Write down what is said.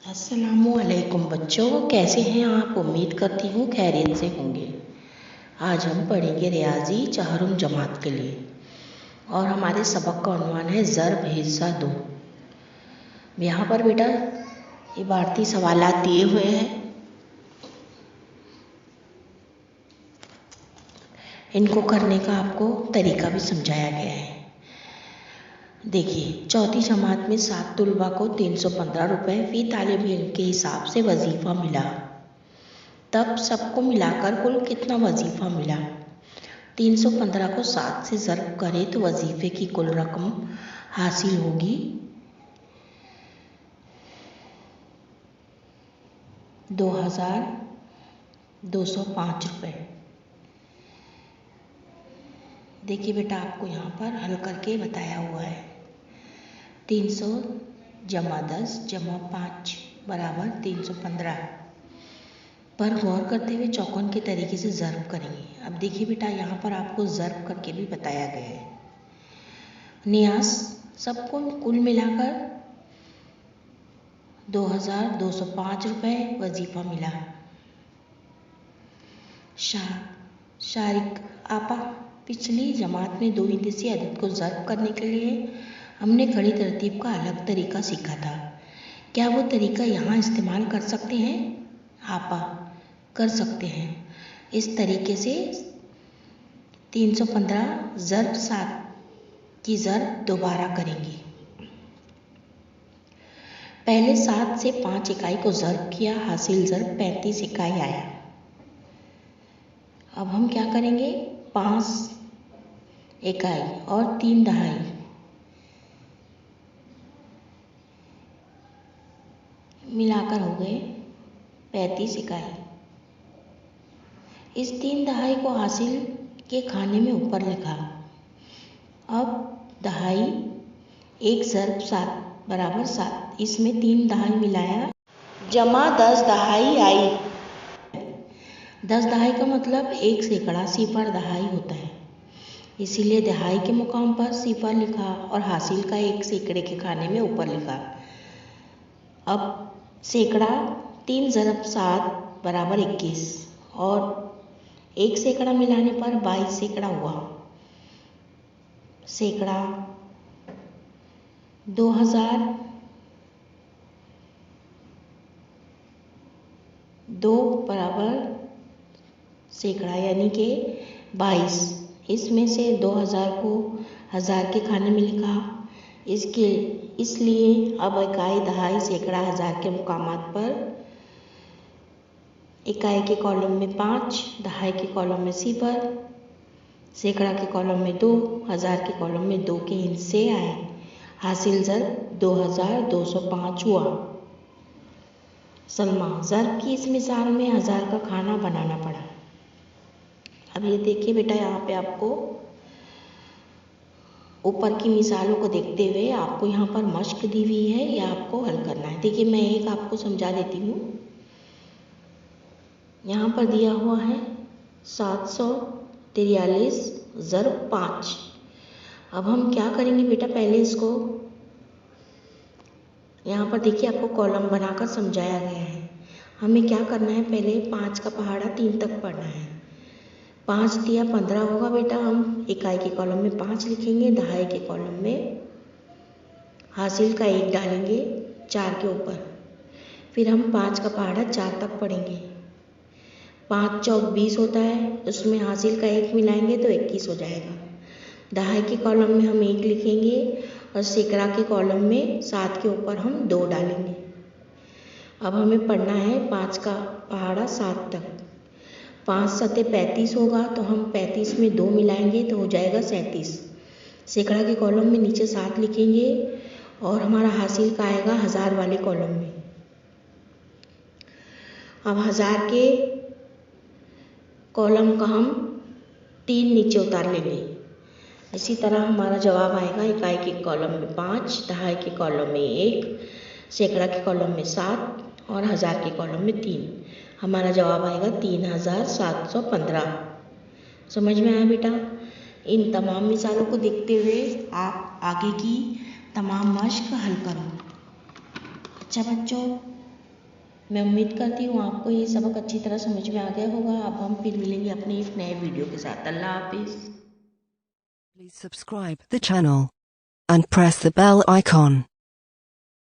अस्सलामुअलैकुम बच्चों, कैसे हैं आप। उम्मीद करती हूँ खैरियत से होंगे। आज हम पढ़ेंगे रियाजी चहारुम जमात के लिए और हमारे सबक का उन्वान है ज़र्ब हिस्सा 2। यहाँ पर बेटा इबारती सवालात दिए हुए हैं, इनको करने का आपको तरीका भी समझाया गया है। देखिए, चौथी जमात में 7 तलबा को 315 रुपये फ़ी तालिब इल्म के हिसाब से वजीफ़ा मिला। तब सबको मिलाकर कुल कितना वजीफ़ा मिला। 315 को 7 से ज़र्ब करें तो वजीफ़े की कुल रकम हासिल होगी 2205 रुपये। देखिए बेटा, आपको यहाँ पर हल करके बताया हुआ है। 300 जमा 10 जमा 5 बराबर 315 पर गौर करते हुए चौकोन के तरीके से ज़र्ब करेंगे। अब देखिए बेटा, यहाँ पर आपको ज़र्ब करके भी बताया गया है। नियास सबको कुल मिलाकर 2205 रुपये वजीफ़ा मिला। शारिक आपा, पिछली जमात में 2 हिंदसी अदद को ज़र्ब करने के लिए हमने खड़ी तरतीब का अलग तरीका सीखा था। क्या वो तरीका यहाँ इस्तेमाल कर सकते हैं? आपा, कर सकते हैं। इस तरीके से 315 ज़र्ब 7 की ज़र्ब दोबारा करेंगे। पहले 7 से 5 इकाई को ज़र्ब किया, हासिल ज़र्ब 35 इकाई आया। अब हम क्या करेंगे, 5 इकाई और 3 दहाई मिलाकर हो गए 35 इकाई। इस 3 दहाई को हासिल के खाने में ऊपर लिखा। अब दहाई 1 ज़र्ब 7 बराबर 7, इसमें 3 दहाई मिलाया, जमा 10 दहाई आई। 10 दहाई का मतलब 1 सैकड़ा सिफर दहाई होता है, इसीलिए दहाई के मुकाम पर सिफर लिखा और हासिल का 1 सैकड़े के खाने में ऊपर लिखा। अब सैकड़ा 3 ज़र्ब 7 बराबर 21 और 1 सैकड़ा मिलाने पर 22 सैकड़ा हुआ। सैकड़ा 2002 बराबर सैकड़ा यानी कि 22। इसमें से 2000 को 1000 के खाने में लिखा। इसलिए अब इकाई दहाई सैकड़ा 1000 के मुकामात पर इकाई के कॉलम में 5, दहाई के कॉलम में सिफर, सैकड़ा के कॉलम में 2, 1000 के कॉलम में 2 के हिस्से आए। हासिल ज़र्ब 2205 हुआ। सलमा, ज़र्ब की इस मिसाल में 1000 का खाना बनाना पड़ा। अब ये देखिए बेटा, यहाँ पे आपको ऊपर की मिसालों को देखते हुए आपको यहाँ पर मश्क दी हुई है, या आपको हल करना है। देखिए, मैं एक आपको समझा देती हूँ। यहाँ पर दिया हुआ है 743 ज़र्ब 5। अब हम क्या करेंगे बेटा, पहले इसको यहाँ पर देखिए आपको कॉलम बनाकर समझाया गया है। हमें क्या करना है, पहले 5 का पहाड़ा 3 तक पढ़ना है। 5 दिया 15 होगा बेटा। हम इकाई के कॉलम में 5 लिखेंगे, दहाई के कॉलम में हासिल का 1 डालेंगे 4 के ऊपर। फिर हम 5 का पहाड़ा 4 तक पढ़ेंगे। 5 चौक 20 होता है, उसमें हासिल का 1 मिलाएंगे तो 21 हो जाएगा। दहाई के कॉलम में हम 1 लिखेंगे और सैकड़ा के कॉलम में 7 के ऊपर हम 2 डालेंगे। अब हमें पढ़ना है 5 का पहाड़ा 7 तक। 5 सते 35 होगा, तो हम 35 में 2 मिलाएंगे तो हो जाएगा 37। सैकड़ा के कॉलम में नीचे 7 लिखेंगे और हमारा हासिल का आएगा 1000 वाले कॉलम में। अब 1000 के कॉलम का हम 3 नीचे उतार लेंगे। इसी तरह हमारा जवाब आएगा इकाई के कॉलम में 5, दहाई के कॉलम में 1, सैकड़ा के कॉलम में 7 और 1000 के कॉलम में 3। हमारा जवाब आएगा 3715। समझ में आया बेटा? इन तमाम मिसालों को देखते हुए आप आगे की तमाम मश्क हल करो। अच्छा बच्चों, मैं उम्मीद करती हूँ आपको ये सबक अच्छी तरह समझ में आ गया होगा। अब हम फिर मिलेंगे अपने एक नए वीडियो के साथ। अल्लाह हाफिज़। Please subscribe the channel and press the bell icon.